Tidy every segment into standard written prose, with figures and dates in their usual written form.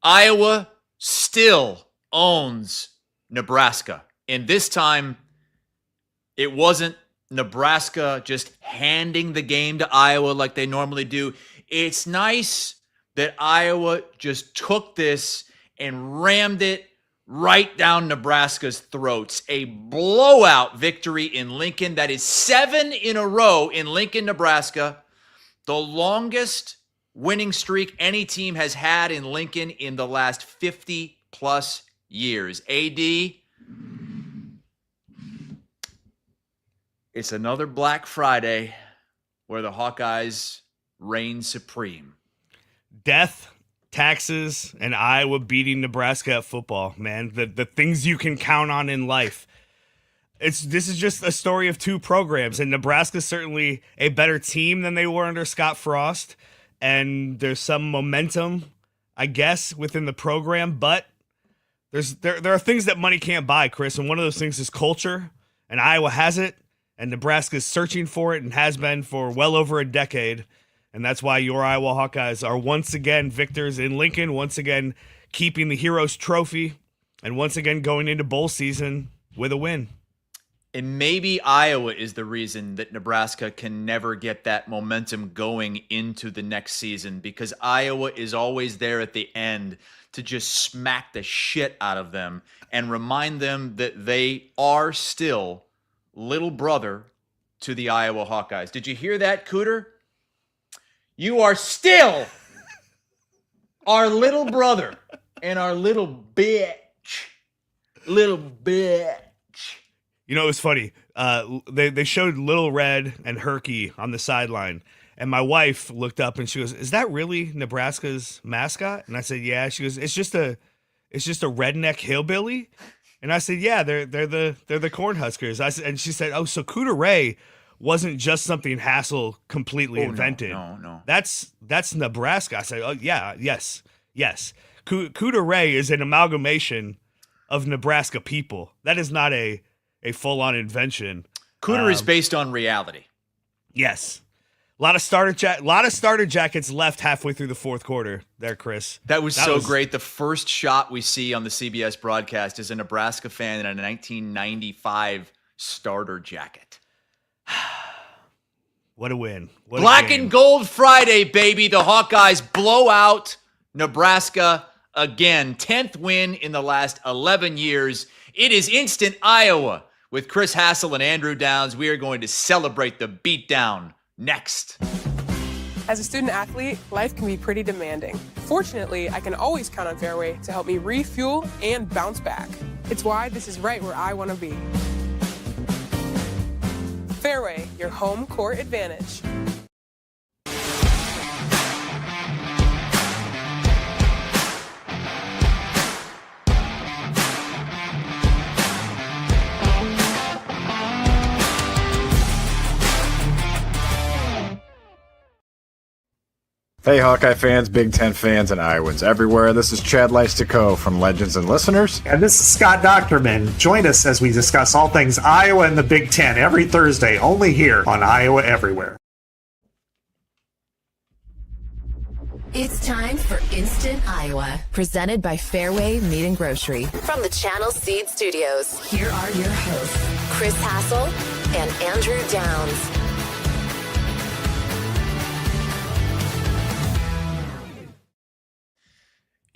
Iowa still owns Nebraska. And this time, it wasn't Nebraska just handing the game to Iowa like they normally do. It's nice that Iowa just took this and rammed it right down Nebraska's throats. A blowout victory in Lincoln. That is 7 in a row in Lincoln, Nebraska. The longest winning streak any team has had in Lincoln in the last 50 plus years. AD, it's another Black Friday where the Hawkeyes reign supreme. Death, taxes, and Iowa beating Nebraska at football, man. The things you can count on in life. This is just a story of two programs, and Nebraska's certainly a better team than they were under Scott Frost, and there's some momentum, I guess, within the program, but there are things that money can't buy, Chris, and one of those things is culture, and Iowa has it, and Nebraska's searching for it and has been for well over a decade, and that's why your Iowa Hawkeyes are once again victors in Lincoln, once again keeping the Heroes Trophy, and once again going into bowl season with a win. And maybe Iowa is the reason that Nebraska can never get that momentum going into the next season, because Iowa is always there at the end to just smack the shit out of them and remind them that they are still little brother to the Iowa Hawkeyes. Did you hear that, Cooter? You are still our little brother and our little bitch. Little bitch. You know, it was funny. They showed Little Red and Herky on the sideline, and my wife looked up and she goes, "Is that really Nebraska's mascot?" And I said, "Yeah." She goes, "It's just a redneck hillbilly." And I said, "Yeah, they're the Cornhuskers." And she said, "Oh, so Cooter Ray wasn't just something Hassel completely invented. No. That's Nebraska." I said, "Oh yeah, yes. Cooter Ray is an amalgamation of Nebraska people. That is not a full-on invention." Cooter is based on reality. Yes. A lot of starter jackets left halfway through the fourth quarter there, Chris. That was great. The first shot we see on the CBS broadcast is a Nebraska fan in a 1995 starter jacket. What a win. Black and gold Friday, baby. The Hawkeyes blow out Nebraska again. 10th win in the last 11 years. It is instant Iowa. With Chris Hassel and Andrew Downs, we are going to celebrate the beatdown next. As a student athlete, life can be pretty demanding. Fortunately, I can always count on Fareway to help me refuel and bounce back. It's why this is right where I want to be. Fareway, your home court advantage. Hey Hawkeye fans, Big Ten fans, and Iowans everywhere. This is Chad Leistico from Legends and Listeners. And this is Scott Docterman. Join us as we discuss all things Iowa and the Big Ten every Thursday, only here on Iowa Everywhere. It's time for Instant Iowa, presented by Fareway Meat Grocery. From the Channel Seed Studios, here are your hosts, Chris Hassel and Andrew Downs.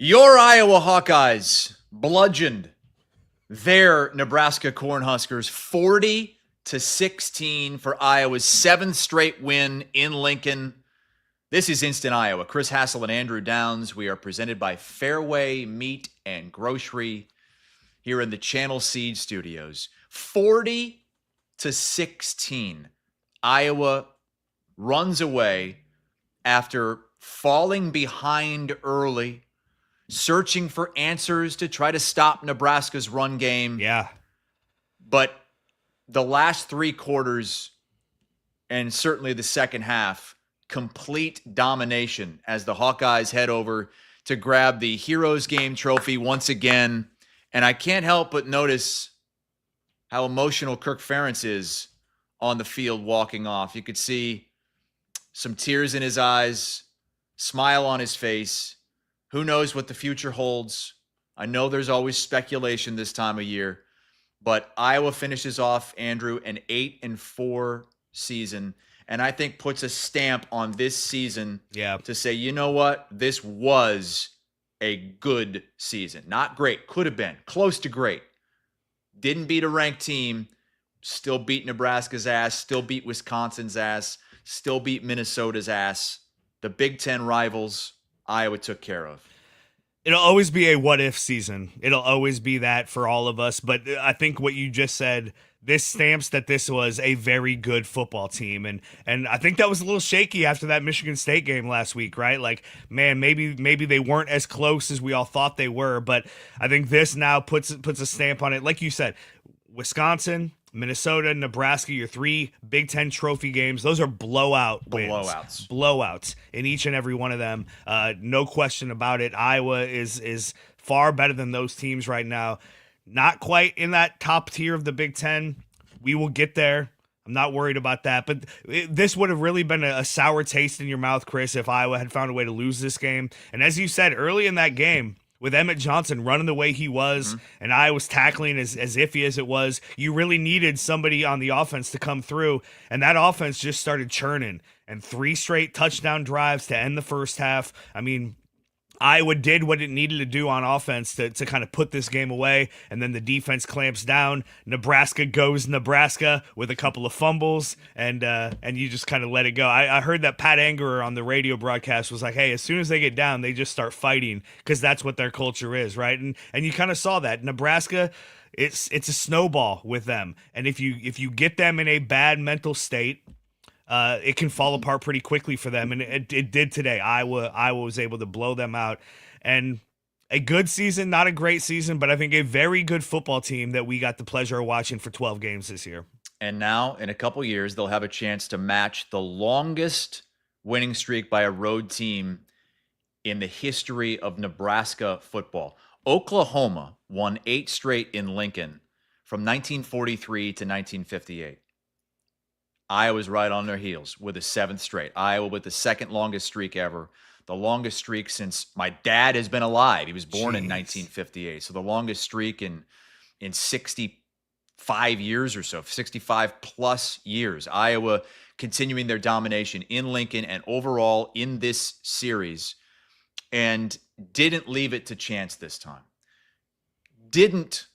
Your Iowa Hawkeyes bludgeoned their Nebraska Cornhuskers 40-16 for Iowa's 7th straight win in Lincoln. This is Instant Iowa. Chris Hassel and Andrew Downs. We are presented by Fareway Meat and Grocery here in the Channel Seed Studios. 40-16. Iowa runs away after falling behind early, searching for answers to try to stop Nebraska's run game. Yeah. But the last 3 quarters, and certainly the second half, complete domination as the Hawkeyes head over to grab the Heroes Game trophy once again. And I can't help but notice how emotional Kirk Ferentz is on the field walking off. You could see some tears in his eyes, smile on his face. Who knows what the future holds? I know there's always speculation this time of year, but Iowa finishes off, Andrew, an 8-4 season, and I think puts a stamp on this season to say, you know what? This was a good season. Not great. Could have been. Close to great. Didn't beat a ranked team. Still beat Nebraska's ass. Still beat Wisconsin's ass. Still beat Minnesota's ass. The Big Ten rivals, Iowa took care of. It'll always be a what-if season. It'll always be that for all of us. But I think what you just said, this stamps that this was a very good football team. And I think that was a little shaky after that Michigan State game last week, right? Like, man, maybe they weren't as close as we all thought they were. But I think this now puts a stamp on it. Like you said, Wisconsin, Minnesota, Nebraska, your 3 Big Ten trophy games. Those are blowout wins. Blowouts in each and every one of them. No question about it. Iowa is far better than those teams right now. Not quite in that top tier of the Big Ten. We will get there. I'm not worried about that. But this would have really been a sour taste in your mouth, Chris, if Iowa had found a way to lose this game. And as you said, early in that game, with Emmett Johnson running the way he was, and I was tackling as iffy as it was, you really needed somebody on the offense to come through, and that offense just started churning. And 3 straight touchdown drives to end the first half. I mean, Iowa did what it needed to do on offense to kind of put this game away, and then the defense clamps down. Nebraska goes Nebraska with a couple of fumbles, and you just kind of let it go. I heard that Pat Angerer on the radio broadcast was like, hey, as soon as they get down, they just start fighting because that's what their culture is, right? And you kind of saw that. Nebraska, it's a snowball with them, and if you get them in a bad mental state, it can fall apart pretty quickly for them, and it did today. Iowa was able to blow them out, and a good season, not a great season, but I think a very good football team that we got the pleasure of watching for 12 games this year. And now, in a couple years, they'll have a chance to match the longest winning streak by a road team in the history of Nebraska football. Oklahoma won 8 straight in Lincoln from 1943 to 1958. Iowa's right on their heels with a 7th straight. Iowa with the 2nd longest streak ever. The longest streak since my dad has been alive. He was born in 1958. So the longest streak in 65 years or so, 65 plus years. Iowa continuing their domination in Lincoln and overall in this series, and didn't leave it to chance this time. Didn't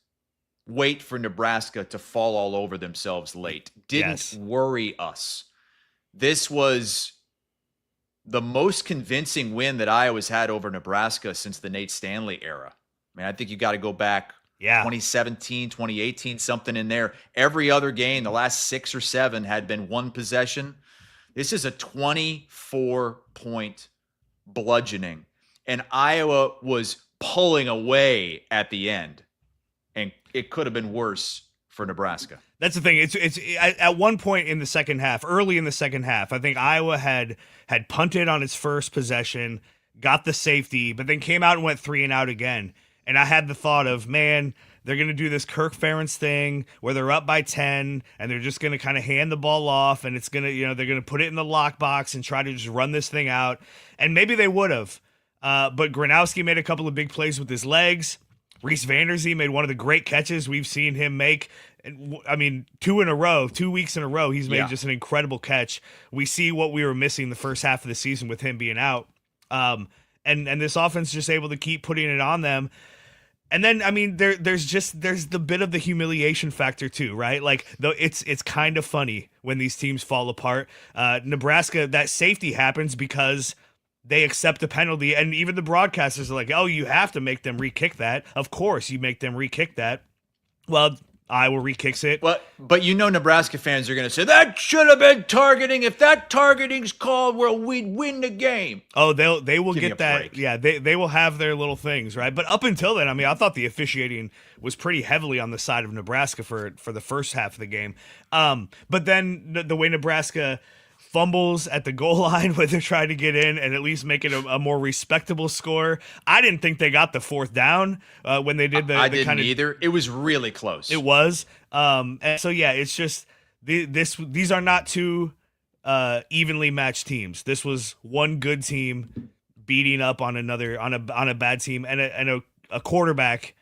wait for Nebraska to fall all over themselves late. Didn't worry us. This was the most convincing win that Iowa's had over Nebraska since the Nate Stanley era. I mean, I think you got to go back 2017, 2018, something in there. Every other game, the last 6 or 7 had been 1 possession. This is a 24-point bludgeoning. And Iowa was pulling away at the end. And it could have been worse for Nebraska. That's the thing. It's at one point in the second half, early in the second half, I think Iowa had punted on its first possession, got the safety, but then came out and went 3 and out again. And I had the thought of, man, they're going to do this Kirk Ferentz thing where they're up by 10 and they're just going to kind of hand the ball off, and it's going to, they're going to put it in the lockbox and try to just run this thing out. And maybe they would have. But Gronowski made a couple of big plays with his legs. Reese Vanderzee made one of the great catches we've seen him make. I mean, 2 weeks in a row, he's made just an incredible catch. We see what we were missing the first half of the season with him being out. And this offense just able to keep putting it on them. And then, I mean, there's the bit of the humiliation factor too, right? Like, though it's kind of funny when these teams fall apart. Nebraska, that safety happens because they accept the penalty, and even the broadcasters are like, oh, you have to make them re-kick that. Of course you make them re-kick that. Well, Iowa re-kicks it. But Nebraska fans are going to say, that should have been targeting. If that targeting's called, well, we'd win the game. Oh, they will get that. Break. Yeah, they will have their little things, right? But up until then, I mean, I thought the officiating was pretty heavily on the side of Nebraska for the first half of the game. But then the way Nebraska fumbles at the goal line when they're trying to get in and at least make it a more respectable score. I didn't think they got the 4th down when they did I didn't either. It was really close. It was. And so, yeah, it's just these are not 2 evenly matched teams. This was one good team beating up on a bad team and a quarterback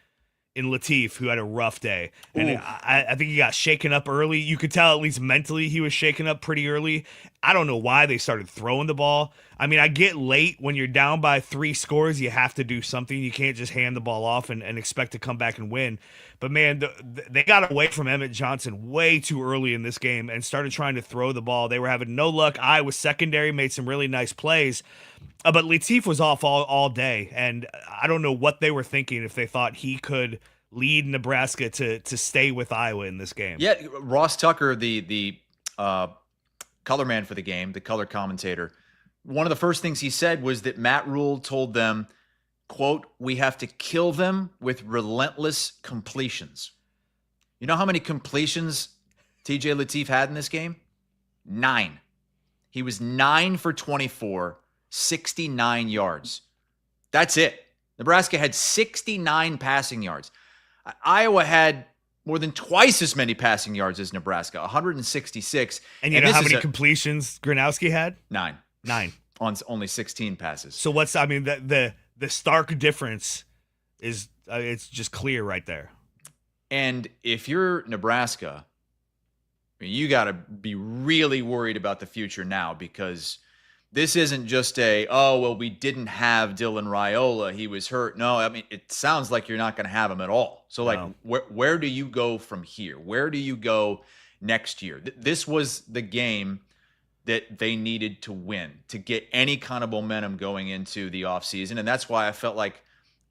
in Latif who had a rough day. And I think he got shaken up early. You could tell at least mentally he was shaken up pretty early. I don't know why they started throwing the ball. I mean, I get late when you're down by 3 scores, you have to do something. You can't just hand the ball off and expect to come back and win. But man, they got away from Emmett Johnson way too early in this game and started trying to throw the ball. They were having no luck. Iowa secondary made some really nice plays. But Latif was off all day, and I don't know what they were thinking if they thought he could lead Nebraska to stay with Iowa in this game. Yeah, Ross Tucker, the color man for the game, the color commentator, one of the first things he said was that Matt Rule told them, quote, "We have to kill them with relentless completions." You know how many completions TJ Latif had in this game? 9. He was 9 for 24, 69 yards. That's it. Nebraska had 69 passing yards. Iowa had more than twice as many passing yards as Nebraska, 166. And you know how many completions Gronowski had? 9. 9. On only 16 passes. So the stark difference is it's just clear right there. And if you're Nebraska, I mean, you got to be really worried about the future now, because this isn't just we didn't have Dylan Raiola, he was hurt. No, I mean, it sounds like you're not going to have him at all. So, where do you go from here? Where do you go next year? This was the game that they needed to win to get any kind of momentum going into the offseason. And that's why I felt like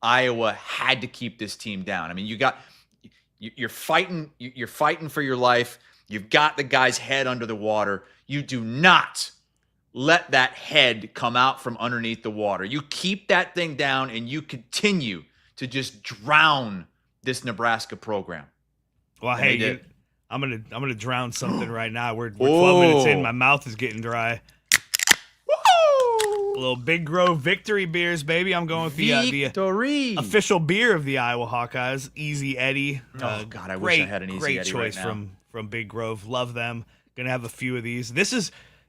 Iowa had to keep this team down. I mean, you're fighting for your life. You've got the guy's head under the water. You do not let that head come out from underneath the water. You keep that thing down and you continue to just drown this Nebraska program. Well, hey, I'm gonna drown something right now. We're 12 minutes in. My mouth is getting dry. Woo! A little Big Grove Victory beers, baby. I'm going with the official beer of the Iowa Hawkeyes, Easy Eddie. Oh God, I wish I had an Easy great Eddie choice right now. from Big Grove. Love them. Gonna have a few of these.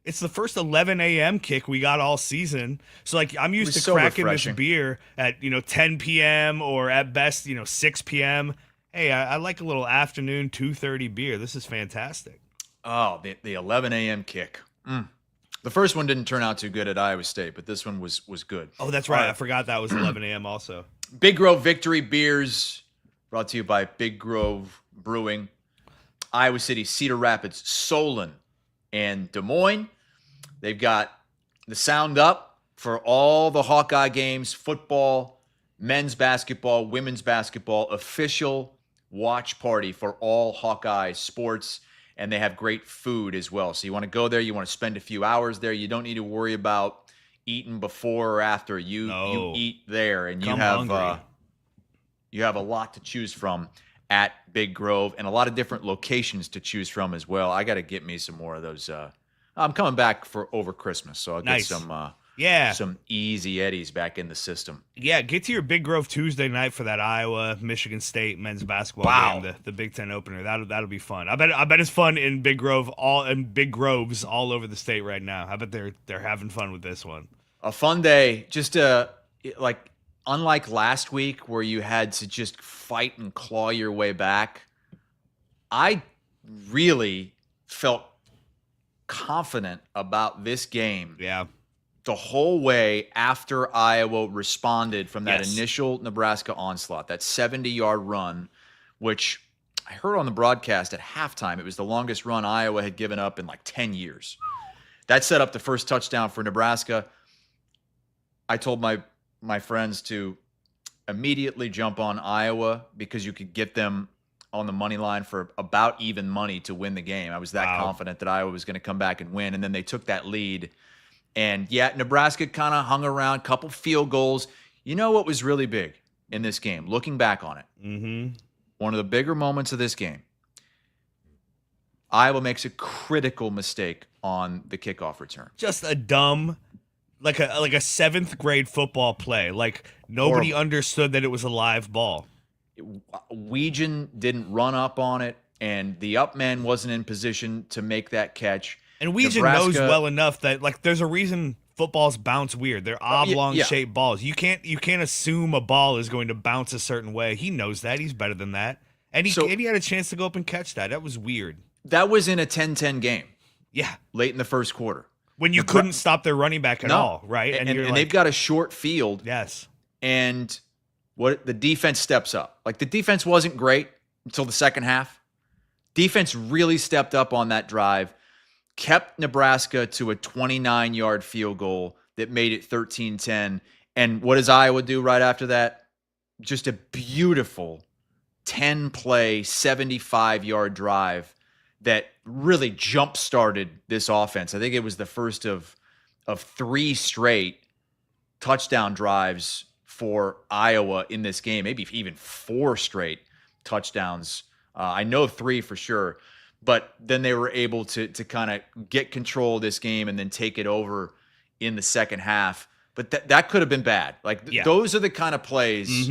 It's the first 11 a.m. kick we got all season. So, I'm used to cracking this beer at, 10 p.m. or at best, 6 p.m. Hey, I like a little afternoon 2:30 beer. This is fantastic. Oh, the 11 a.m. kick. The first one didn't turn out too good at Iowa State, but this one was good. Oh, that's right. I forgot that was 11 a.m. also. Big Grove Victory beers brought to you by Big Grove Brewing, Iowa City, Cedar Rapids, Solon, and Des Moines. They've got the sound up for all the Hawkeye games, football, men's basketball, women's basketball, official watch party for all Hawkeye sports, and they have great food as well. So you want to go there, you want to spend a few hours there. You don't need to worry about eating before or after. You eat there, and you have a lot to choose from at Big Grove, and a lot of different locations to choose from as well. I got to get me some more of those. I'm coming back for over Christmas, so I'll get some Easy Eddies back in the system. Yeah, get to your Big Grove Tuesday night for that Iowa Michigan State men's basketball game, the Big Ten opener. That'll be fun. I bet it's fun in Big Grove, Big Groves all over the state right now. I bet they're having fun with this one. A fun day, just unlike last week where you had to just fight and claw your way back. I really felt confident about this game. Yeah. The whole way after Iowa responded from that initial Nebraska onslaught, that 70-yard run, which I heard on the broadcast at halftime, it was the longest run Iowa had given up in 10 years. That set up the first touchdown for Nebraska. I told my friends to immediately jump on Iowa because you could get them on the money line for about even money to win the game. I was that confident that Iowa was going to come back and win, and then they took that lead. And Nebraska kind of hung around, couple field goals. You know what was really big in this game, looking back on it? Mm-hmm. One of the bigger moments of this game, Iowa makes a critical mistake on the kickoff return. Just a dumb, like a seventh grade football play. Nobody understood that it was a live ball. Weegan didn't run up on it, and the up man wasn't in position to make that catch. And Weegan knows well enough that there's a reason footballs bounce weird. They're oblong shaped balls. You can't assume a ball is going to bounce a certain way. He knows that. He's better than that. And he had a chance to go up and catch that. That was weird. That was in a 10-10 game. Yeah. Late in the first quarter. When you couldn't stop their running back at all, right? And they've got a short field. Yes. And what the defense steps up. Like, the defense wasn't great until the second half. Defense really stepped up on that drive, kept Nebraska to a 29-yard field goal that made it 13-10. And what does Iowa do right after that? Just a beautiful 10-play, 75-yard drive that really jump-started this offense. I think it was the first of 3 straight touchdown drives for Iowa in this game, maybe even 4 straight touchdowns. I know 3 for sure, but then they were able to kind of get control of this game and then take it over in the second half. But that could have been bad. Like, those are the kind of plays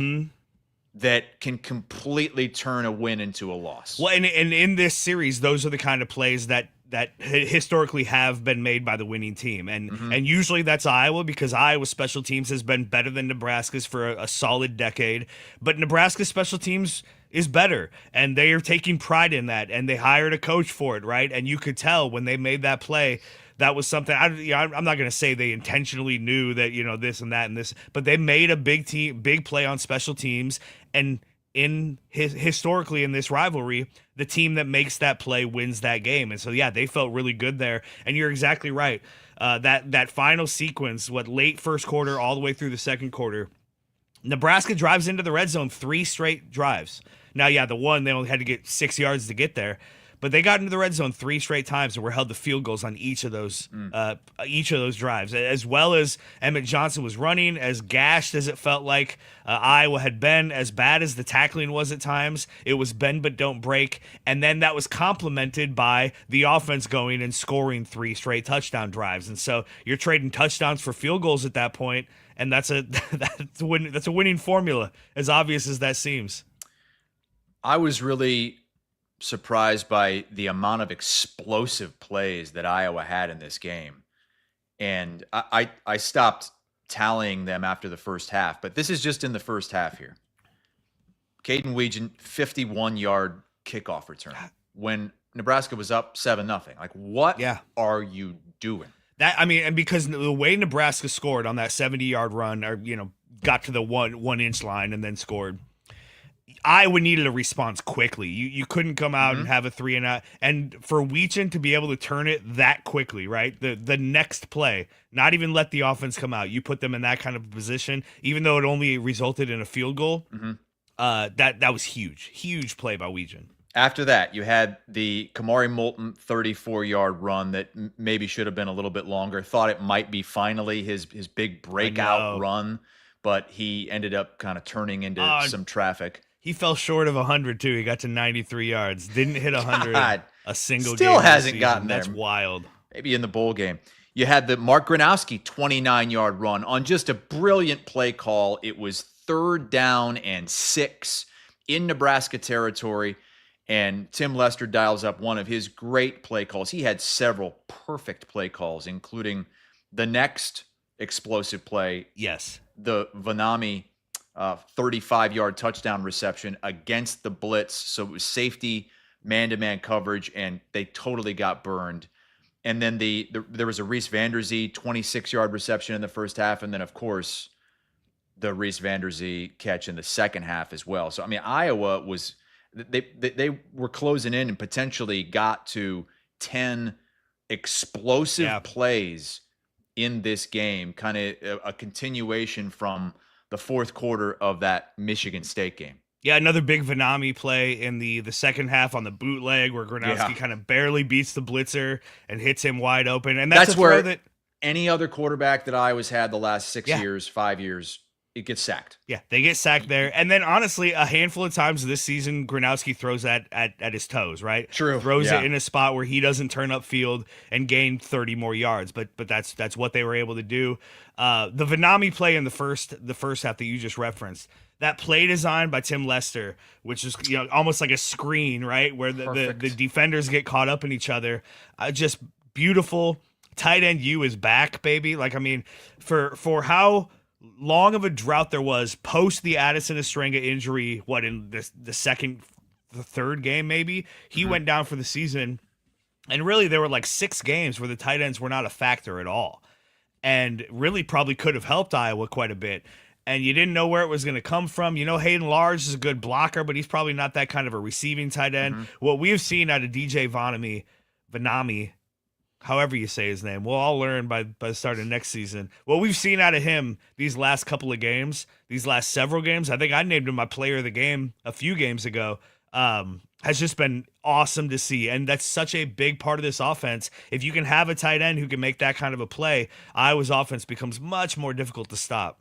that can completely turn a win into a loss. Well, and in this series, those are the kind of plays that historically have been made by the winning team. And usually that's Iowa, because Iowa's special teams has been better than Nebraska's for a solid decade. But Nebraska's special teams is better, and they are taking pride in that, and they hired a coach for it, right? And you could tell when they made that play, that was something. I'm not going to say they intentionally knew that, this and that and this, but they made a big play on special teams. And historically in this rivalry, the team that makes that play wins that game. And so, they felt really good there. And you're exactly right. That final sequence, late first quarter all the way through the second quarter, Nebraska drives into the red zone 3 straight drives. Now, the one, they only had to get 6 yards to get there, but they got into the red zone 3 straight times and were held to field goals on each of those drives, as well as Emmett Johnson was running, as gashed as it felt like Iowa had been, as bad as the tackling was at times. It was bend but don't break, and then that was complemented by the offense going and scoring 3 straight touchdown drives. And so you're trading touchdowns for field goals at that point, and that's a winning formula, as obvious as that seems. I was really surprised by the amount of explosive plays that Iowa had in this game. And I stopped tallying them after the first half, but this is just in the first half here. Caden Weegan, 51-yard kickoff return when Nebraska was up 7-0. Like, what are you doing? And because the way Nebraska scored on that 70-yard run, or got to the one inch line and then scored, Iowa needed a response quickly. You couldn't come out and have a 3-and-out. And for Weegan to be able to turn it that quickly, right? The next play, not even let the offense come out. You put them in that kind of position, even though it only resulted in a field goal. That was huge. Huge play by Weegan. After that, you had the Kamari Moulton 34-yard run that maybe should have been a little bit longer. Thought it might be finally his big breakout run, but he ended up kind of turning into some traffic. He fell short of 100, too. He got to 93 yards. Didn't hit 100 a single game. Still hasn't gotten there. That's wild. Maybe in the bowl game. You had the Mark Gronowski 29-yard run on just a brilliant play call. It was 3rd down and 6 in Nebraska territory, and Tim Lester dials up one of his great play calls. He had several perfect play calls, including the next explosive play. Yes. The Vanami 35-yard touchdown reception against the blitz. So it was safety, man-to-man coverage, and they totally got burned. And then there was a Reese Vanderzee 26-yard reception in the first half, and then, of course, the Reese Vanderzee catch in the second half as well. So, Iowa was they were closing in and potentially got to 10 explosive plays in this game, kind of a continuation from the fourth quarter of that Michigan State game. Yeah, another big Vanami play in the second half on the bootleg where Gronowski kind of barely beats the blitzer and hits him wide open. And that's where any other quarterback that Iowa's had the last 6 years, 5 years, it gets sacked. Yeah, they get sacked there. And then, honestly, a handful of times this season, Gronowski throws that at his toes, right? True. Throws it in a spot where he doesn't turn upfield and gain 30 more yards. But that's what they were able to do. The Vanami play in the first half that you just referenced, that play design by Tim Lester, which is almost like a screen, right, where the defenders get caught up in each other, just beautiful. tight end U is back, baby. Like, I mean, for how long of a drought there was post the Addison Estrenga injury, in the third game maybe, he went down for the season, and really there were like 6 games where the tight ends were not a factor at all, and really probably could have helped Iowa quite a bit. And you didn't know where it was going to come from. Hayden Large is a good blocker, but he's probably not that kind of a receiving tight end. What we've seen out of DJ Vanami, however you say his name, we'll all learn by the start of next season. What we've seen out of him these last couple of games, these last several games, I think I named him my player of the game a few games ago, has just been awesome to see. And that's such a big part of this offense. If you can have a tight end who can make that kind of a play, Iowa's offense becomes much more difficult to stop.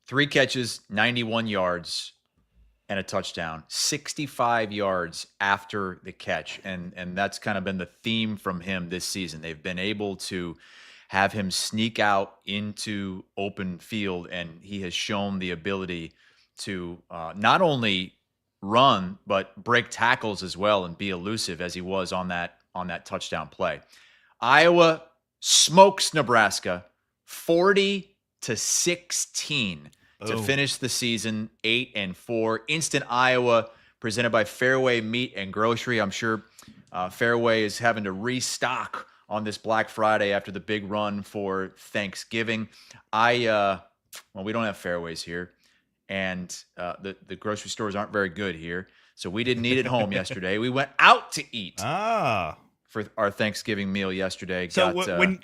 3 catches, 91 yards, and a touchdown. 65 yards after the catch. And that's kind of been the theme from him this season. They've been able to have him sneak out into open field, and he has shown the ability to not only run, but break tackles as well and be elusive as he was on that touchdown play. Iowa smokes Nebraska 40-16 to finish the season 8-4. Instant Iowa presented by Fareway Meat and Grocery. I'm sure Fareway is having to restock on this Black Friday after the big run for Thanksgiving. We don't have Fairways here, and the grocery stores aren't very good here, so we didn't eat at home yesterday. We went out to eat for our Thanksgiving meal yesterday. So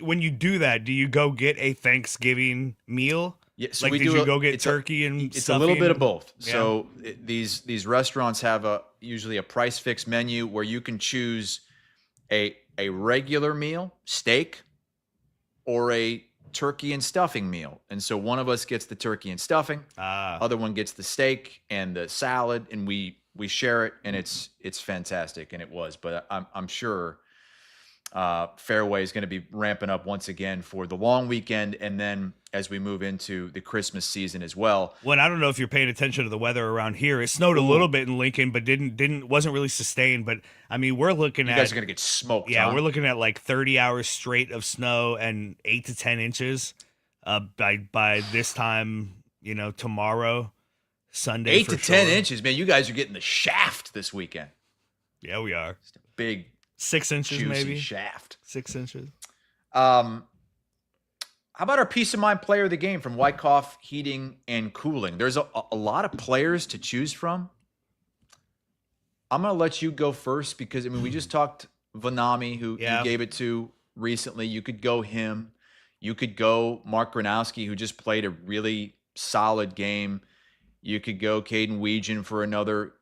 when you do that, do you go get a Thanksgiving meal? Yeah, so did you go get turkey and it's stuffing? a little bit of both. Yeah. So these restaurants have usually a price fix menu where you can choose a regular meal, steak, or a turkey and stuffing meal. And so one of us gets the turkey and stuffing, other one gets the steak and the salad, and we share it, and it's fantastic, and it was. But I'm sure Fairway is going to be ramping up once again for the long weekend, and then as we move into the Christmas season as well. Well, I don't know if you're paying attention to the weather around here. It snowed a little bit in Lincoln, but wasn't really sustained. But I mean, we're looking at, you guys are going to get smoked. Yeah, huh? We're looking at like 30 hours straight of snow and 8 to 10 inches by this time, tomorrow, Sunday. 8 to 10 inches, man. You guys are getting the shaft this weekend. Yeah, we are. Just a big 6 inches, juicy maybe shaft. 6 inches. How about our peace of mind player of the game from Wyckoff Heating and Cooling? There's a lot of players to choose from. I'm going to let you go first because, we just talked Vanami, who you gave it to recently. You could go him. You could go Mark Gronowski, who just played a really solid game. You could go Caden Weegan for another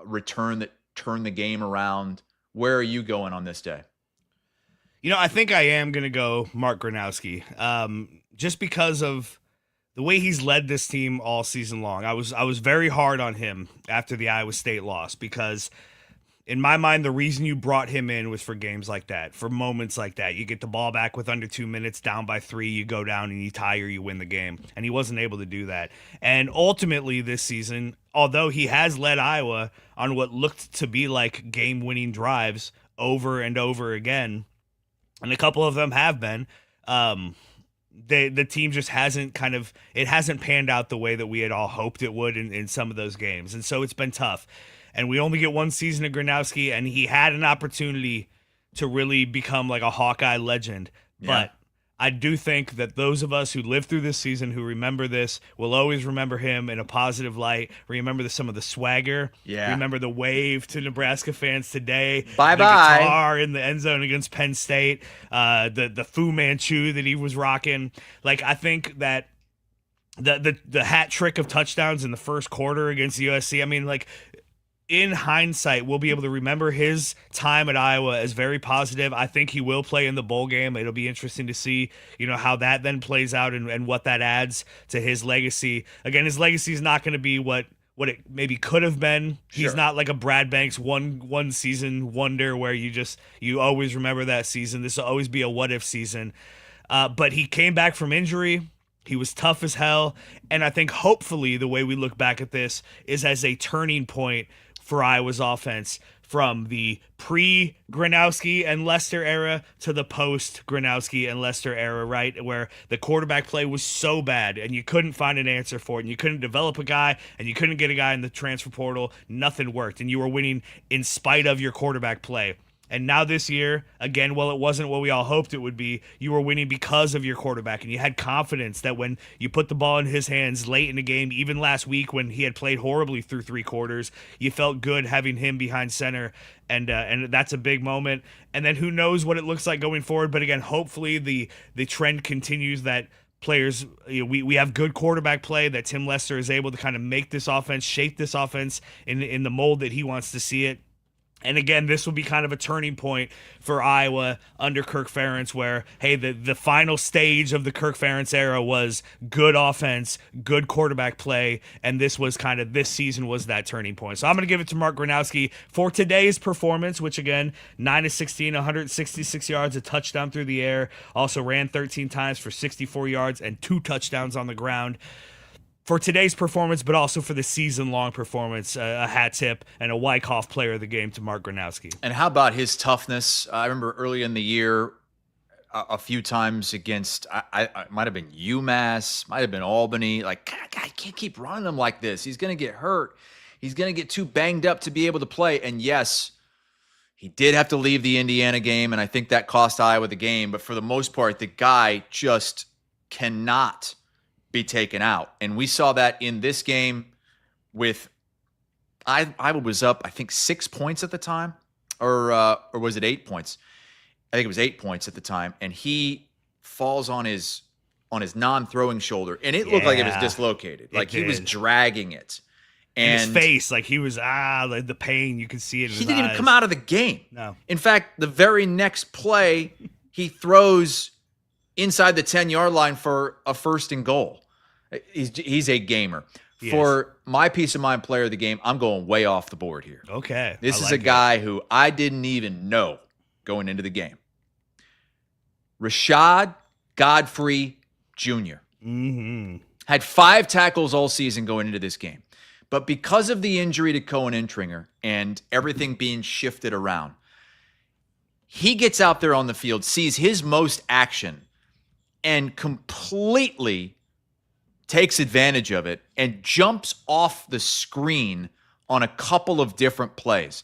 return that turned the game around. Where are you going on this day? I think I am going to go Mark Gronowski, just because of the way he's led this team all season long. I was very hard on him after the Iowa State loss because, in my mind, the reason you brought him in was for games like that, for moments like that. You get the ball back with under 2 minutes, down by 3, you go down and you tie or you win the game. And he wasn't able to do that. And ultimately this season, although he has led Iowa on what looked to be like game-winning drives over and over again, and a couple of them have been, the team just hasn't panned out the way that we had all hoped it would in some of those games. And so it's been tough. And we only get one season of Gronowski, and he had an opportunity to really become like a Hawkeye legend. Yeah. But I do think that those of us who lived through this season, who remember this, will always remember him in a positive light. Remember some of the swagger. Yeah. Remember the wave to Nebraska fans today. Bye-bye. The guitar in the end zone against Penn State. The Fu Manchu that he was rocking. Like, I think that the hat trick of touchdowns in the first quarter against USC, in hindsight, we'll be able to remember his time at Iowa as very positive. I think he will play in the bowl game. It'll be interesting to see, how that then plays out and what that adds to his legacy. Again, his legacy is not going to be what it maybe could have been. He's Sure. not like a Brad Banks one season wonder where you always remember that season. This will always be a what if season. But he came back from injury. He was tough as hell. And I think hopefully the way we look back at this is as a turning point for Iowa's offense from the pre-Gronowski and Lester era to the post-Gronowski and Lester era, right? Where the quarterback play was so bad and you couldn't find an answer for it, and you couldn't develop a guy, and you couldn't get a guy in the transfer portal. Nothing worked, and you were winning in spite of your quarterback play. And now this year, again, while it wasn't what we all hoped it would be, you were winning because of your quarterback. And you had confidence that when you put the ball in his hands late in the game, even last week when he had played horribly through 3 quarters, you felt good having him behind center. And that's a big moment. And then who knows what it looks like going forward. But again, hopefully the trend continues that players, we have good quarterback play, that Tim Lester is able to kind of make this offense, shape this offense in the mold that he wants to see it. And again, this will be kind of a turning point for Iowa under Kirk Ferentz, where, hey, the final stage of the Kirk Ferentz era was good offense, good quarterback play, and this season was that turning point. So I'm going to give it to Mark Gronowski for today's performance, which again, 9 of 16, 166 yards, a touchdown through the air, also ran 13 times for 64 yards and 2 touchdowns on the ground. For today's performance, but also for the season-long performance, a hat tip and a Wyckoff player of the game to Mark Gronowski. And how about his toughness? I remember early in the year, a few times against, I might have been UMass, might have been Albany. Like, God, I can't keep running him like this. He's going to get hurt. He's going to get too banged up to be able to play. And yes, he did have to leave the Indiana game, and I think that cost Iowa the game. But for the most part, the guy just cannot be taken out. And we saw that in this game with Iowa was up, I think, 6 points at the time, or was it 8 points? I think it was 8 points at the time, and he falls on his non-throwing shoulder, and it looked like it was dislocated, like he was dragging it. And his face, like he was like the pain, you could see it in his eyes. He didn't even come out of the game. No. In fact, the very next play, he throws inside the 10-yard line for a 1st and goal. He's a gamer. Yes. For my peace of mind player of the game, I'm going way off the board here. Okay. This is a guy who I didn't even know going into the game. Rashad Godfrey Jr. Had 5 tackles all season going into this game. But because of the injury to Cohen Intringer and everything being shifted around, he gets out there on the field, sees his most action, and completely takes advantage of it and jumps off the screen on a couple of different plays.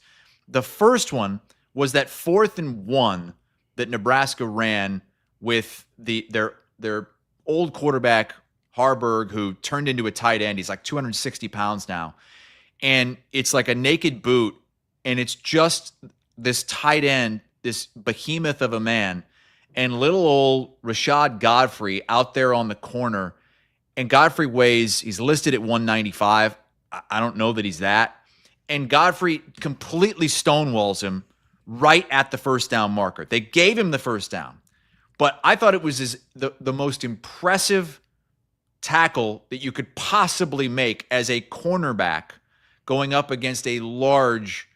The first one was that 4th and 1 that Nebraska ran with their old quarterback, Harburg, who turned into a tight end. He's like 260 pounds now. And it's like a naked boot, and it's just this tight end, this behemoth of a man, and little old Rashad Godfrey out there on the corner. And Godfrey he's listed at 195. I don't know that he's that. And Godfrey completely stonewalls him right at the 1st down marker. They gave him the 1st down. But I thought it was the most impressive tackle that you could possibly make as a cornerback going up against a large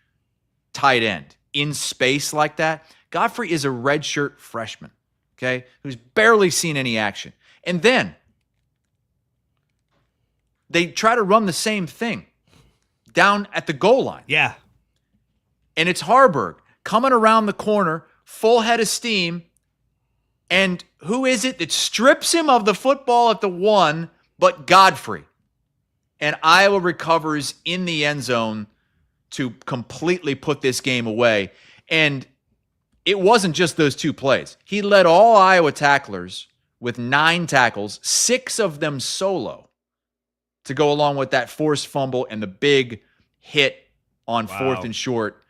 tight end in space like that. Godfrey is a redshirt freshman, okay, who's barely seen any action. And then they try to run the same thing down at the goal line. Yeah. And it's Harburg coming around the corner, full head of steam. And who is it that strips him of the football at the 1 but Godfrey? And Iowa recovers in the end zone to completely put this game away. And it wasn't just those 2 plays. He led all Iowa tacklers with 9 tackles, 6 of them solo, to go along with that forced fumble and the big hit on 4th and short.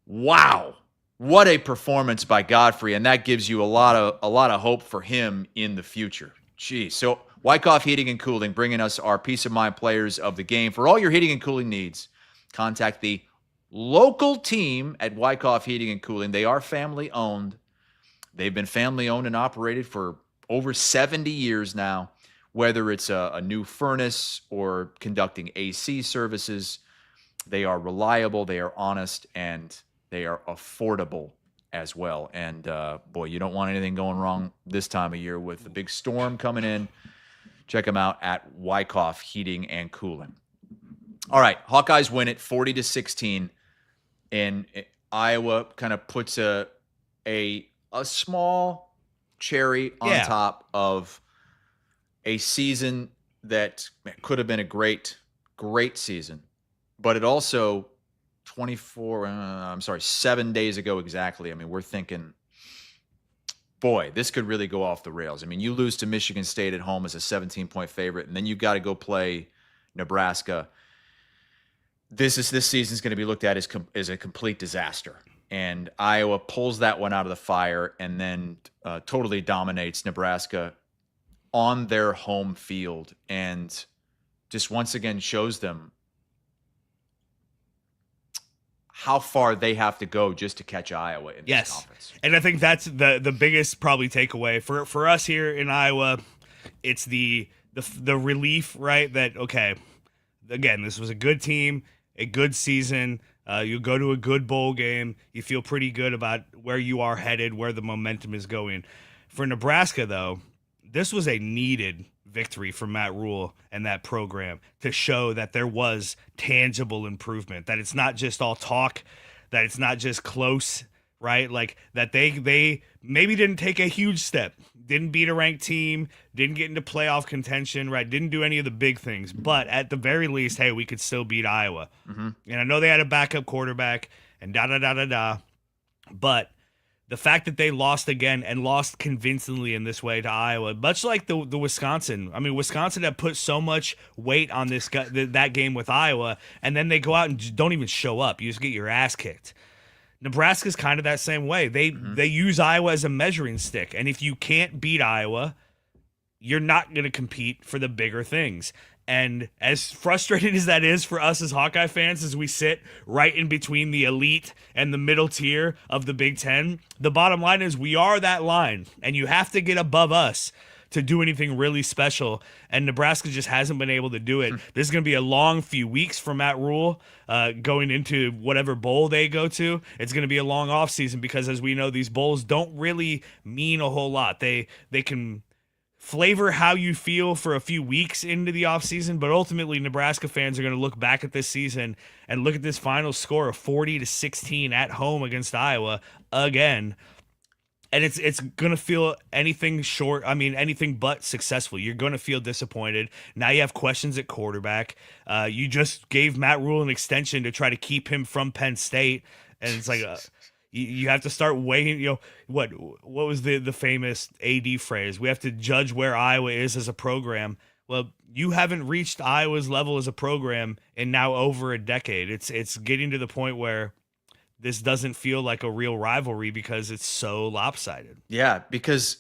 Wow. What a performance by Godfrey, and that gives you a lot of hope for him in the future. Geez. So Wyckoff Heating and Cooling bringing us our peace of mind players of the game. For all your heating and cooling needs, contact the local team at Wyckoff Heating and Cooling. They are family owned. They've been family owned and operated for over 70 years now. Whether it's a new furnace or conducting AC services, they are reliable, they are honest, and they are affordable as well. And boy, you don't want anything going wrong this time of year with the big storm coming in. Check them out at Wyckoff Heating and Cooling. All right, Hawkeyes win it 40-16, and Iowa kind of puts a small cherry on top of a season that could have been a great season, but it also 7 days ago exactly. I mean, we're thinking, boy, this could really go off the rails. I mean, you lose to Michigan State at home as a 17-point favorite, and then you've got to go play Nebraska. This season is going to be looked at as a complete disaster. And Iowa pulls that one out of the fire and then totally dominates Nebraska on their home field and just once again shows them how far they have to go just to catch Iowa in this conference. And I think that's the biggest probably takeaway for us here in Iowa. It's the relief, right? That, okay, again, this was a good team, a good season. You go to a good bowl game. You feel pretty good about where you are headed, where the momentum is going. For Nebraska, though, this was a needed victory for Matt Rule and that program to show that there was tangible improvement, that it's not just all talk, that it's not just close, right? Like that they maybe didn't take a huge step, didn't beat a ranked team, didn't get into playoff contention, right? Didn't do any of the big things, but at the very least, hey, we could still beat Iowa. Mm-hmm. And I know they had a backup quarterback and but the fact that they lost again and lost convincingly in this way to Iowa, much like the Wisconsin. I mean, Wisconsin had put so much weight on that game with Iowa, and then they go out and don't even show up. You just get your ass kicked. Nebraska's kind of that same way. They use Iowa as a measuring stick, and if you can't beat Iowa, you're not going to compete for the bigger things. And as frustrating as that is for us as Hawkeye fans, as we sit right in between the elite and the middle tier of the Big Ten, the bottom line is we are that line, and you have to get above us to do anything really special, and Nebraska just hasn't been able to do it. This is going to be a long few weeks for Matt Rule going into whatever bowl they go to. It's going to be a long offseason because, as we know, these bowls don't really mean a whole lot. They can flavor how you feel for a few weeks into the offseason, but ultimately Nebraska fans are going to look back at this season and look at this final score of 40-16 at home against Iowa again, and it's going to feel anything but successful. You're going to feel disappointed. Now you have questions at quarterback. You just gave Matt Rule an extension to try to keep him from Penn State, and it's like you have to start weighing, what was the famous AD phrase? We have to judge where Iowa is as a program. Well, you haven't reached Iowa's level as a program in now over a decade. It's getting to the point where this doesn't feel like a real rivalry because it's so lopsided. Yeah, because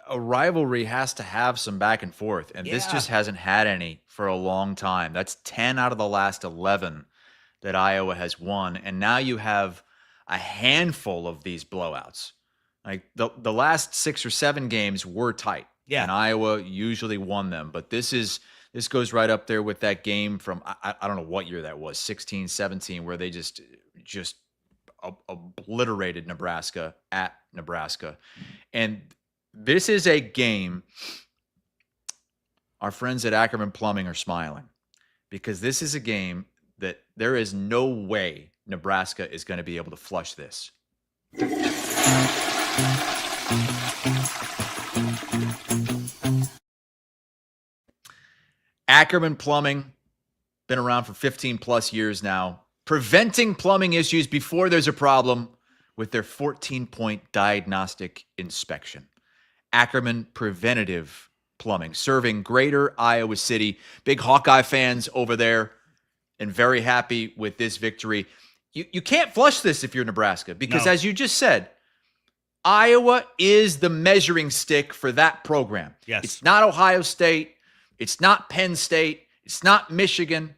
a rivalry has to have some back and forth, and this just hasn't had any for a long time. That's 10 out of the last 11 that Iowa has won, and now you have a handful of these blowouts. Like the last 6 or 7 games were tight. Yeah. And Iowa usually won them. But this goes right up there with that game from, I don't know what year that was, 16, 17, where they just obliterated Nebraska at Nebraska. And this is a game, our friends at Ackerman Plumbing are smiling, because this is a game that there is no way Nebraska is going to be able to flush this. Ackerman Plumbing, been around for 15 plus years now, preventing plumbing issues before there's a problem with their 14-point diagnostic inspection. Ackerman Preventative Plumbing, serving greater Iowa City. Big Hawkeye fans over there and very happy with this victory. You can't flush this if you're Nebraska because, as you just said, Iowa is the measuring stick for that program. Yes. It's not Ohio State. It's not Penn State. It's not Michigan.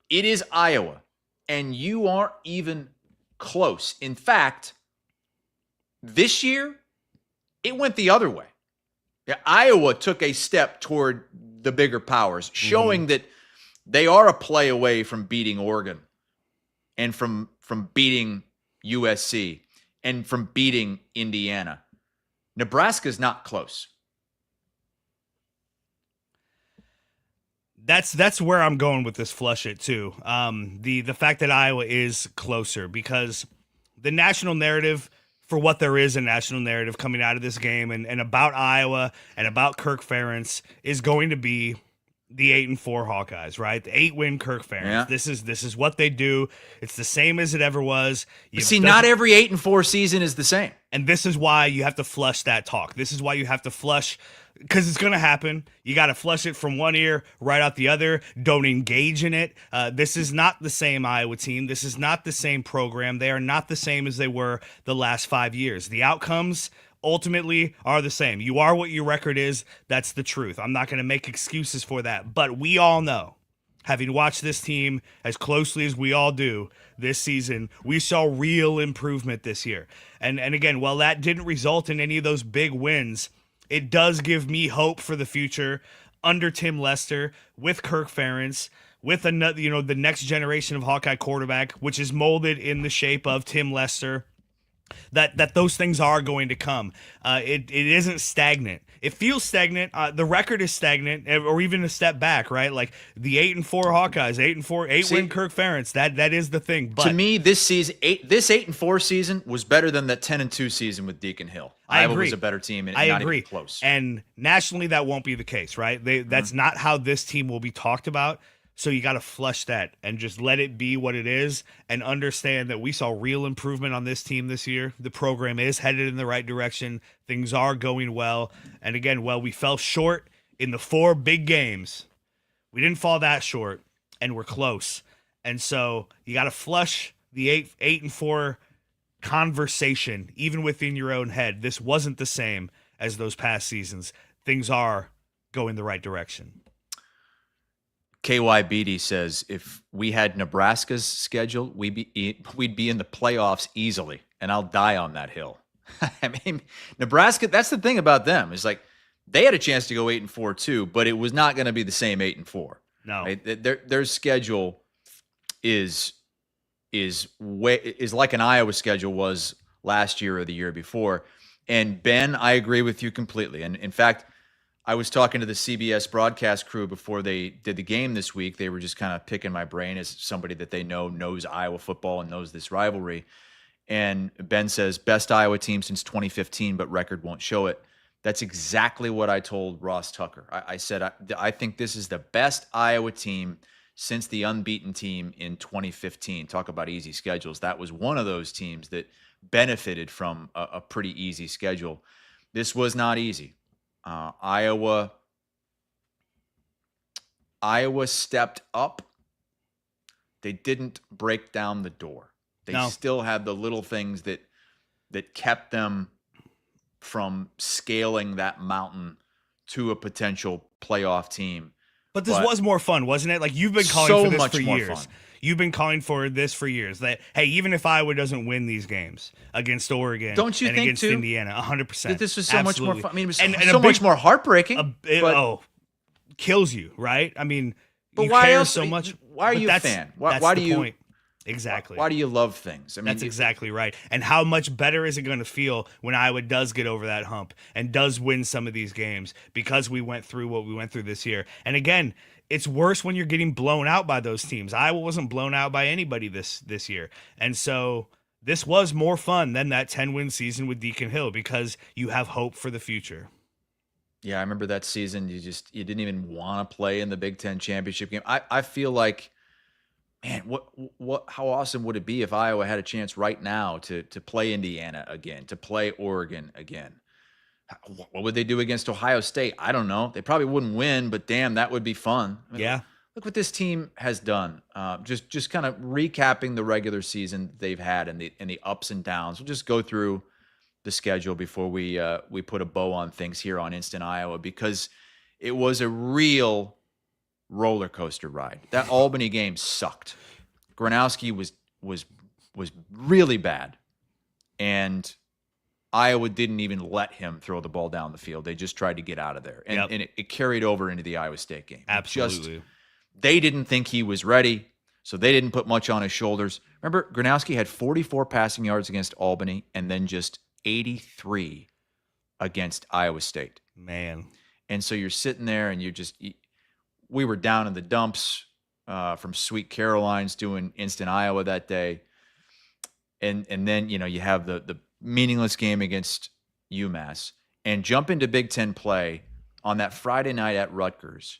It is Iowa. And you aren't even close. In fact, this year, it went the other way. Yeah, Iowa took a step toward the bigger powers, showing that they are a play away from beating Oregon and from beating USC and from beating Indiana. Nebraska's not close. That's where I'm going with this flush it too. The fact that Iowa is closer, because the national narrative, for what there is a national narrative coming out of this game and about Iowa and about Kirk Ferentz, is going to be the 8-4 Hawkeyes, right? The 8-win Kirk Ferentz. Yeah. This is what they do. It's the same as it ever was. But see, not every 8-4 season is the same. And this is why you have to flush that talk. This is why you have to flush, because it's going to happen. You got to flush it from one ear right out the other. Don't engage in it. This is not the same Iowa team. This is not the same program. They are not the same as they were the last 5 years. The outcomes ultimately are the same. You are what your record is. That's the truth. I'm not going to make excuses for that. But we all know, having watched this team as closely as we all do this season, we saw real improvement this year. And again, while that didn't result in any of those big wins, it does give me hope for the future under Tim Lester, with Kirk Ferentz, with another, the next generation of Hawkeye quarterback, which is molded in the shape of Tim Lester. That those things are going to come. It isn't stagnant. It feels stagnant. The record is stagnant, or even a step back, right? Like the 8-4 Hawkeyes, 8-4, 8-win Kirk Ferentz. That is the thing. But to me, this 8-4 season was better than that 10-2 season with Deacon Hill. I Iowa agree. was a better team, and I not agree. even close. And nationally, that won't be the case, right? That's not how this team will be talked about. So you got to flush that and just let it be what it is, and understand that we saw real improvement on this team this year. The program is headed in the right direction. Things are going well. And again, we fell short in the 4 big games. We didn't fall that short, and we're close. And so you got to flush the 8-4 conversation, even within your own head. This wasn't the same as those past seasons. Things are going the right direction. KY Beatty says, if we had Nebraska's schedule, we'd be in the playoffs easily, and I'll die on that hill. I mean, Nebraska, that's the thing about them, is like they had a chance to go 8-4 too, but it was not going to be the same 8-4. No. Right? Their schedule is like an Iowa schedule was last year or the year before. And Ben, I agree with you completely. And in fact, I was talking to the CBS broadcast crew before they did the game this week. They were just kind of picking my brain as somebody that they knows Iowa football and knows this rivalry. And Ben says, best Iowa team since 2015, but record won't show it. That's exactly what I told Ross Tucker. I said, I think this is the best Iowa team since the unbeaten team in 2015. Talk about easy schedules. That was one of those teams that benefited from a pretty easy schedule. This was not easy. Iowa stepped up. They didn't break down the door. They still had the little things that kept them from scaling that mountain to a potential playoff team. But this was more fun, wasn't it? Like, you've been calling so for this much for more years. fun. You've been calling for this for years. That, hey, even if Iowa doesn't win these games against Oregon, Don't you and think, against too, Indiana, 100%. that this was so much more fun. I mean, it was And so much more heartbreaking. Kills you, right? I mean, But you why care else? so much. Why are but you a that's- fan? That's Why the do you? point. Exactly. Why do you love things? I mean, That's exactly right. And how much better is it going to feel when Iowa does get over that hump and does win some of these games, because we went through what we went through this year? And again, it's worse when you're getting blown out by those teams. Iowa wasn't blown out by anybody this year. And so this was more fun than that 10-win season with Deacon Hill, because you have hope for the future. Yeah, I remember that season. You didn't even want to play in the Big Ten championship game. I feel like, man, how awesome would it be if Iowa had a chance right now to play Indiana again, to play Oregon again? What would they do against Ohio State? I don't know. They probably wouldn't win, but damn, that would be fun. I mean, Yeah. Look what this team has done. Just kind of recapping the regular season they've had and the ups and downs. We'll just go through the schedule before we put a bow on things here on Instant Iowa, because it was a real roller coaster ride. That Albany game sucked. Gronowski was really bad, and Iowa didn't even let him throw the ball down the field. They just tried to get out of there, and it carried over into the Iowa State game. Absolutely. They didn't think he was ready, so they didn't put much on his shoulders. Remember, Gronowski had 44 passing yards against Albany, and then just 83 against Iowa State. Man. And so you're sitting there and we were down in the dumps from Sweet Caroline's doing Instant Iowa that day. And then, you have the meaningless game against UMass and jump into Big Ten play on that Friday night at Rutgers.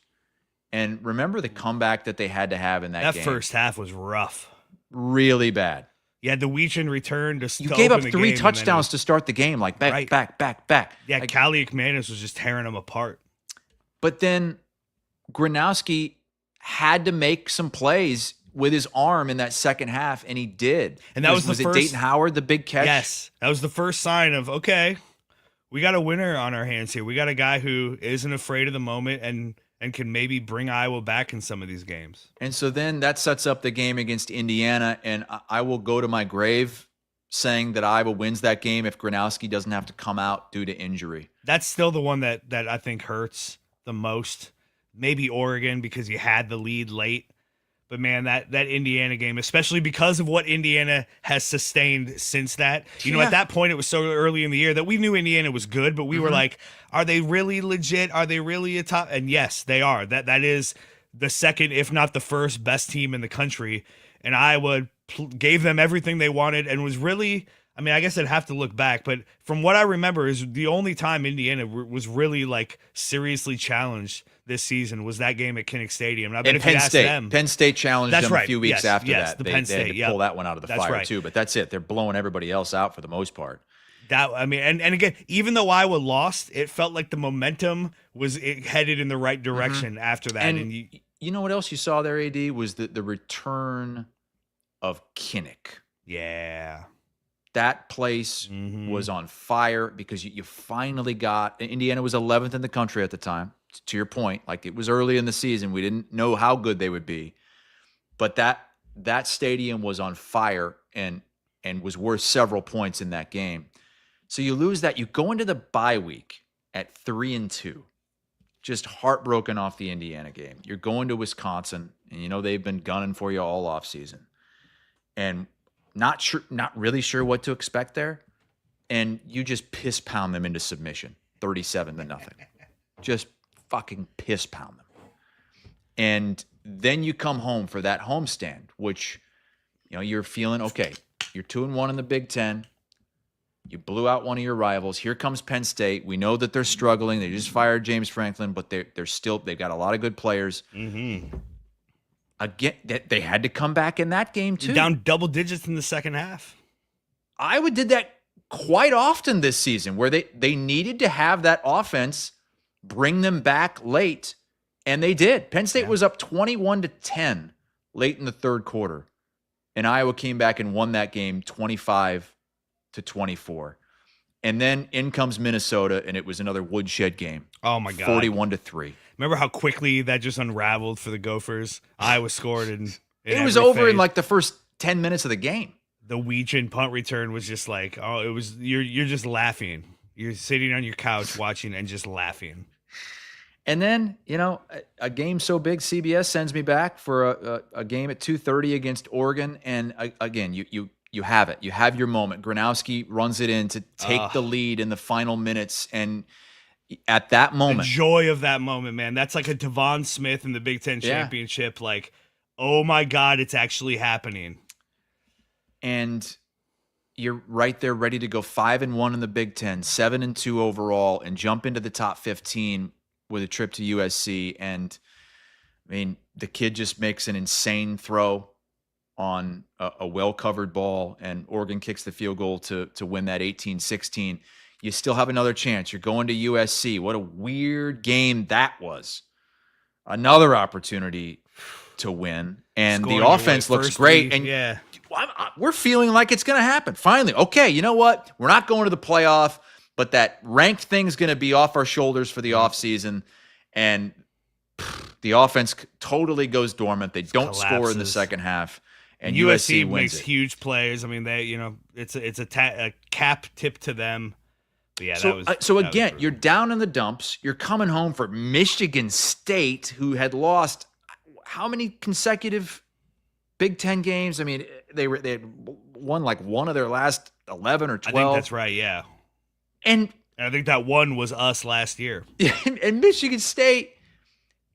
And remember the comeback that they had to have in that game? That first half was rough. Really bad. You had the Weechin return to You gave up 3 touchdowns to start the game, like back. Yeah, like, Callie McManus was just tearing them apart. But then Gronowski had to make some plays with his arm in that second half, and he did. And that was it first, Dayton Howard, the big catch? Yes, that was the first sign of, okay, we got a winner on our hands here. We got a guy who isn't afraid of the moment and can maybe bring Iowa back in some of these games. And so then that sets up the game against Indiana, and I will go to my grave saying that Iowa wins that game if Gronowski doesn't have to come out due to injury. That's still the one that I think hurts the most. Maybe Oregon because you had the lead late. But, man, that Indiana game, especially because of what Indiana has sustained since that. At that point, it was so early in the year that we knew Indiana was good, but we were like, are they really legit? Are they really a top? And, yes, they are. That is the second, if not the first, best team in the country. And Iowa gave them everything they wanted and was really – I mean, I guess I'd have to look back, but from what I remember is the only time Indiana was really, seriously challenged this season was that game at Kinnick Stadium. And I bet if you ask them, Penn State challenged them a few weeks after that. They had to pull that one out of the fire too, but that's it. They're blowing everybody else out for the most part. And again, even though Iowa lost, it felt like the momentum was headed in the right direction after that. And you know what else you saw there, AD, was the return of Kinnick. Yeah. That place was on fire because you finally got – Indiana was 11th in the country at the time, to your point. Like, it was early in the season. We didn't know how good they would be. But that stadium was on fire and was worth several points in that game. So you lose that. You go into the bye week at 3-2, just heartbroken off the Indiana game. You're going to Wisconsin, and they've been gunning for you all offseason. And – not really sure what to expect there, and you just piss pound them into submission, 37-0. Just fucking piss pound them. And then you come home for that homestand, which, you're feeling, okay, you're 2-1 in the Big Ten. You blew out one of your rivals. Here comes Penn State. We know that they're struggling. They just fired James Franklin, but they've got a lot of good players. Again, they had to come back in that game too. Down double digits in the second half. Iowa did that quite often this season, where they needed to have that offense bring them back late, and they did. Penn State was up 21-10 late in the third quarter, and Iowa came back and won that game 25-24. And then in comes Minnesota, and it was another woodshed game. Oh my God, 41-3. Remember how quickly that just unraveled for the Gophers? Iowa scored and it was over in the first 10 minutes of the game. The Weechin punt return was just like, it was you're just laughing. You're sitting on your couch watching and just laughing. And then, a game so big, CBS sends me back for a game at 2:30 against Oregon, and again, you have it. You have your moment. Gronowski runs it in to take the lead in the final minutes, and at that moment, the joy of that moment, man. That's like a Devon Smith in the Big Ten championship. Like, oh my God, it's actually happening. And you're right there ready to go 5-1 in the Big Ten, 7-2 overall, and jump into the top 15 with a trip to USC. And the kid just makes an insane throw on a well-covered ball, and Oregon kicks the field goal to win that 18-16. You still have another chance. You're going to USC. What a weird game that was. Another opportunity to win. And Scoring the offense looks great. And we're feeling like it's going to happen. Finally, okay, you know what? We're not going to the playoff, but that ranked thing's going to be off our shoulders for the offseason. And the offense totally goes dormant. They don't score in the second half. And USC wins makes huge plays. It's a cap tip to them. But yeah, so again, you're down in the dumps. You're coming home for Michigan State, who had lost how many consecutive Big Ten games? They had won one of their last 11 or 12. I think that's right. Yeah, and I think that one was us last year. And Michigan State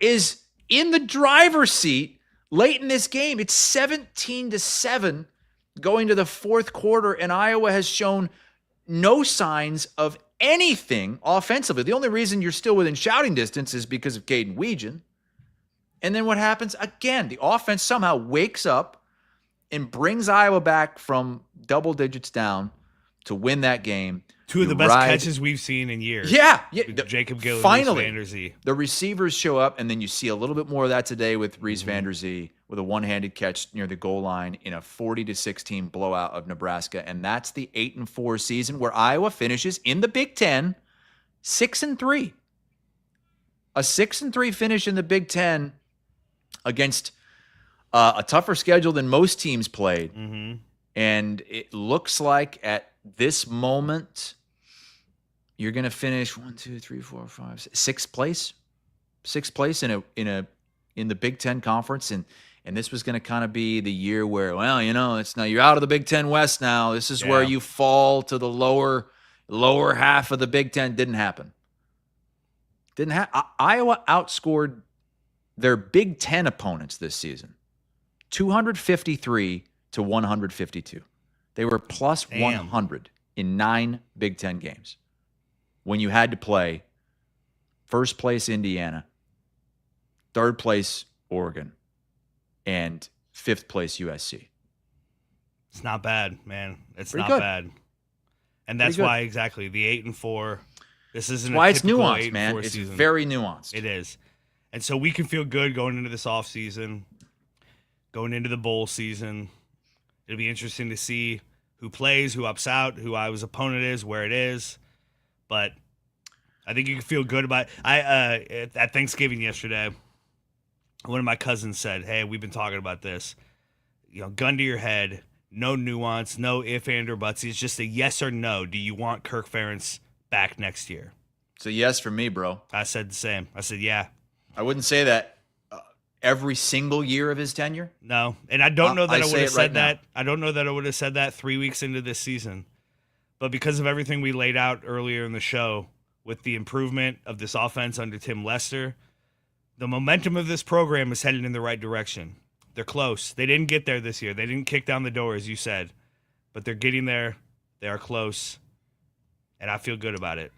is in the driver's seat late in this game. It's 17-7 going to the fourth quarter, and Iowa has shown no signs of anything offensively. The only reason you're still within shouting distance is because of Caden Weegan. And then what happens? Again, the offense somehow wakes up and brings Iowa back from double digits down to win that game. Two of the best catches we've seen in years. Yeah. Jacob Gill and finally, Reese Vander Zee. The receivers show up, and then you see a little bit more of that today with Reese Vander Zee with a one-handed catch near the goal line in a 40-16 blowout of Nebraska. And that's the 8-4 season where Iowa finishes in the Big Ten 6-3. A 6-3 finish in the Big Ten against a tougher schedule than most teams played. Mm-hmm. And it looks like at this moment you're going to finish 6th place. 6th place in the Big Ten Conference, and this was going to kind of be the year where, well, it's now you're out of the Big Ten West now. This is where you fall to the lower half of the Big Ten. Didn't happen. Iowa outscored their Big Ten opponents this season 253 to 152. They were plus 100 in 9 Big Ten games when you had to play first place Indiana, third place Oregon, and 5th place USC. It's not bad, man. It's Pretty not good. bad. And that's why exactly the 8-4. This isn't why a it's typical nuanced, man. 8-4 It's season. very nuanced. It is. And so we can feel good going into this offseason, going into the bowl season. It'll be interesting to see who plays, who opts out, who Iowa's opponent is, where it is. But I think you can feel good about it. At Thanksgiving yesterday, one of my cousins said, hey, we've been talking about this. Gun to your head, no nuance, no if, and, or buts. It's just a yes or no. Do you want Kirk Ferentz back next year? It's a yes for me, bro. I said the same. I said, yeah. I wouldn't say that every single year of his tenure. No, and I don't know that I would have said that. Now. I don't know that I would have said that 3 weeks into this season. But because of everything we laid out earlier in the show with the improvement of this offense under Tim Lester, the momentum of this program is headed in the right direction. They're close. They didn't get there this year. They didn't kick down the door, as you said. But they're getting there. They are close. And I feel good about it.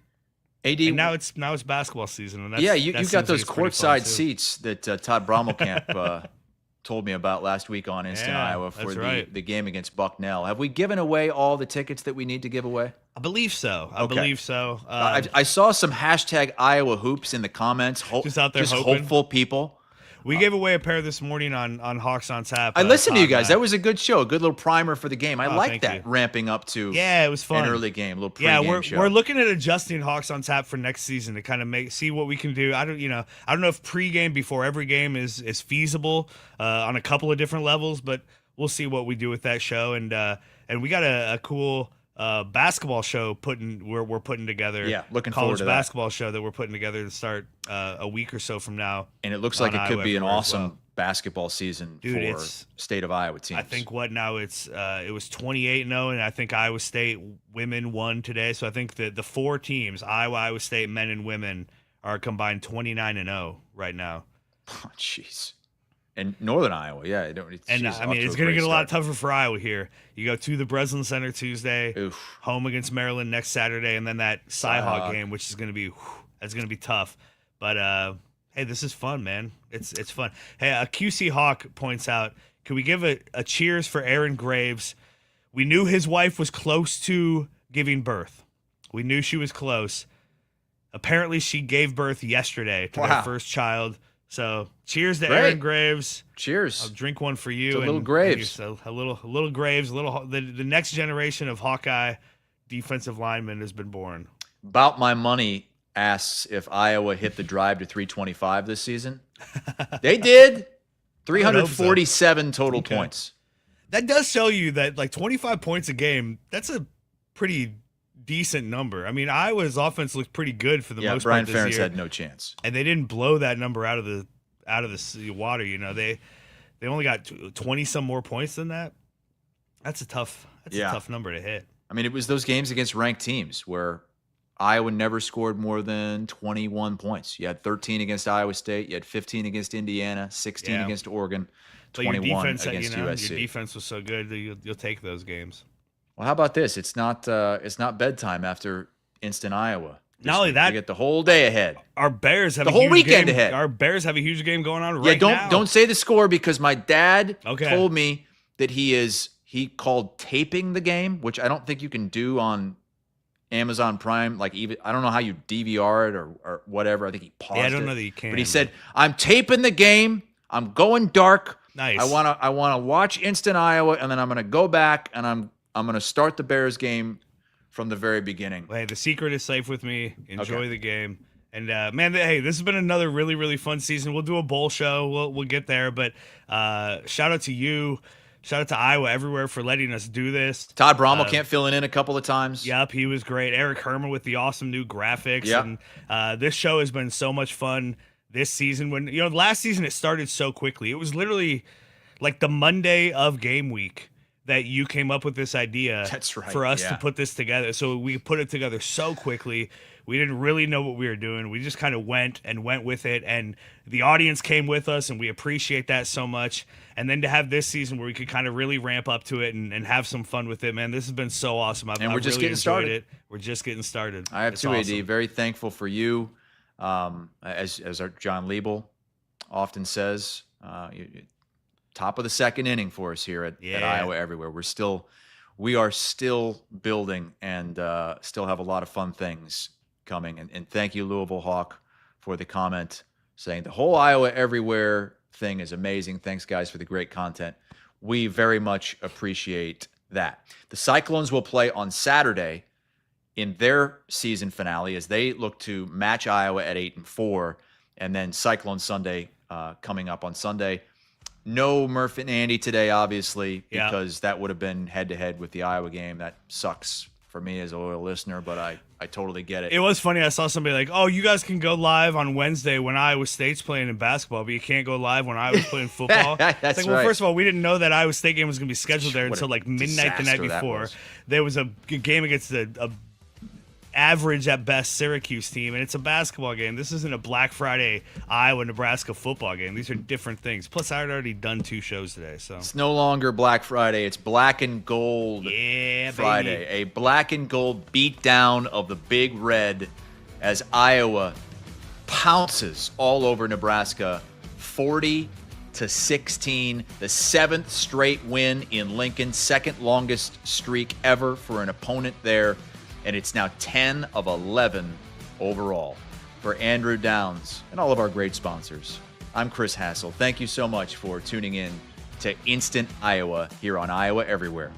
AD, and now it's basketball season. And that's, you got those courtside seats that Todd Brommelkamp told me about last week on Instant Iowa for the game against Bucknell. Have we given away all the tickets that we need to give away? I believe so. I saw some hashtag Iowa hoops in the comments. Just out there, hopeful people. We gave away a pair this morning on Hawks on Tap. I listened to you guys. That was a good show. A good little primer for the game. I like that ramping up to it was fun. An early game, a little pregame show. We're looking at adjusting Hawks on Tap for next season to kind of see what we can do. I don't know if pregame before every game is feasible on a couple of different levels, but we'll see what we do with that show. And we got a cool basketball show we're putting together. Yeah, looking college forward to basketball show that we're putting together to start a week or so from now. And it looks like it could be an awesome basketball season for state of Iowa teams. I think it was 28-0, and I think Iowa State women won today. So I think the 4 teams, Iowa State men and women, are combined 29-0 right now. Oh, jeez. And Northern Iowa, it's going to get a lot tougher for Iowa here. You go to the Breslin Center Tuesday, home against Maryland next Saturday, and then that Cy-Hawk game, which is going to be tough. But hey, this is fun, man. It's fun. Hey, a QC Hawk points out, can we give a cheers for Aaron Graves? We knew his wife was close to giving birth. We knew she was close. Apparently, she gave birth yesterday to their first child. So, cheers to Aaron Graves. Cheers. I'll drink one for you. To little Graves. A little Graves. The next generation of Hawkeye defensive linemen has been born. About My Money asks if Iowa hit the drive to 325 this season. They did. 347 total points. That does show you that 25 points a game, that's a pretty decent number. I mean, Iowa's offense looked pretty good for the most part this year. Brian Ferentz had no chance, and they didn't blow that number out of the water. They only got 20 some more points than that. That's a tough number to hit. I mean, it was those games against ranked teams where Iowa never scored more than 21 points. You had 13 against Iowa State. You had 15 against Indiana, 16 against Oregon, But your 21 defense, against USC. Your defense was so good that you'll take those games. Well, how about this? It's not bedtime after Instant Iowa. Not only that, you get the whole day ahead. Our Bears have the whole weekend ahead. Our Bears have a huge game going on right now. now. Don't say the score because my dad Okay. told me that he called taping the game, which I don't think you can do on Amazon Prime. Like, even I don't know how you DVR it or whatever. I think he paused it. Yeah, I don't know that you can. But he said, "I'm taping the game. I'm going dark. Nice. I wanna watch Instant Iowa, and then I'm gonna go back and I'm gonna start the Bears game from the very beginning." Hey, the secret is safe with me. Enjoy Okay. the game. And man, hey, this has been another really, really fun season. We'll do a bowl show. We'll get there. But shout out to you. Shout out to Iowa everywhere for letting us do this. Todd Brommel can't fill it in a couple of times. Yep, he was great. Eric Herman with the awesome new graphics. Yep. And this show has been so much fun this season. When last season it started so quickly. It was literally like the Monday of game week that you came up with this idea. That's right, for us yeah. to put this together. So we put it together so quickly. We didn't really know what we were doing. We just kind of went with it, and the audience came with us, and we appreciate that so much. And then to have this season where we could kind of really ramp up to it and have some fun with it, man, this has been so awesome. I've we're just really getting started. enjoyed it. We're just getting started. I have It's two, awesome. AD. Very thankful for you. As our John Liebel often says, top of the second inning for us here at Iowa Everywhere. We are still building and still have a lot of fun things coming. And thank you, Louisville Hawk, for the comment saying the whole Iowa Everywhere thing is amazing. Thanks, guys, for the great content. We very much appreciate that. The Cyclones will play on Saturday in their season finale as they look to match Iowa at 8-4, and then Cyclone Sunday coming up on Sunday. No Murph and Andy today, obviously, because that would have been head-to-head with the Iowa game. That sucks for me as a loyal listener, but I totally get it. It was funny. I saw somebody like, "Oh, you guys can go live on Wednesday when Iowa State's playing in basketball, but you can't go live when Iowa's playing football." That's it's like, right. well, first of all, we didn't know that Iowa State game was going to be scheduled there What until a like midnight the night disaster that before. was. There was a game against a average at best Syracuse team, and it's a basketball game. This isn't a Black Friday Iowa-Nebraska football game. These are different things. Plus, I had already done 2 shows today, so It's no longer Black Friday. It's Black and Gold Friday. baby. A black and gold beatdown of the Big Red as Iowa pounces all over Nebraska, 40-16. The 7th straight win in Lincoln, second longest streak ever for an opponent there. And it's now 10 of 11 overall. For Andrew Downs and all of our great sponsors, I'm Chris Hassel. Thank you so much for tuning in to Instant Iowa here on Iowa Everywhere.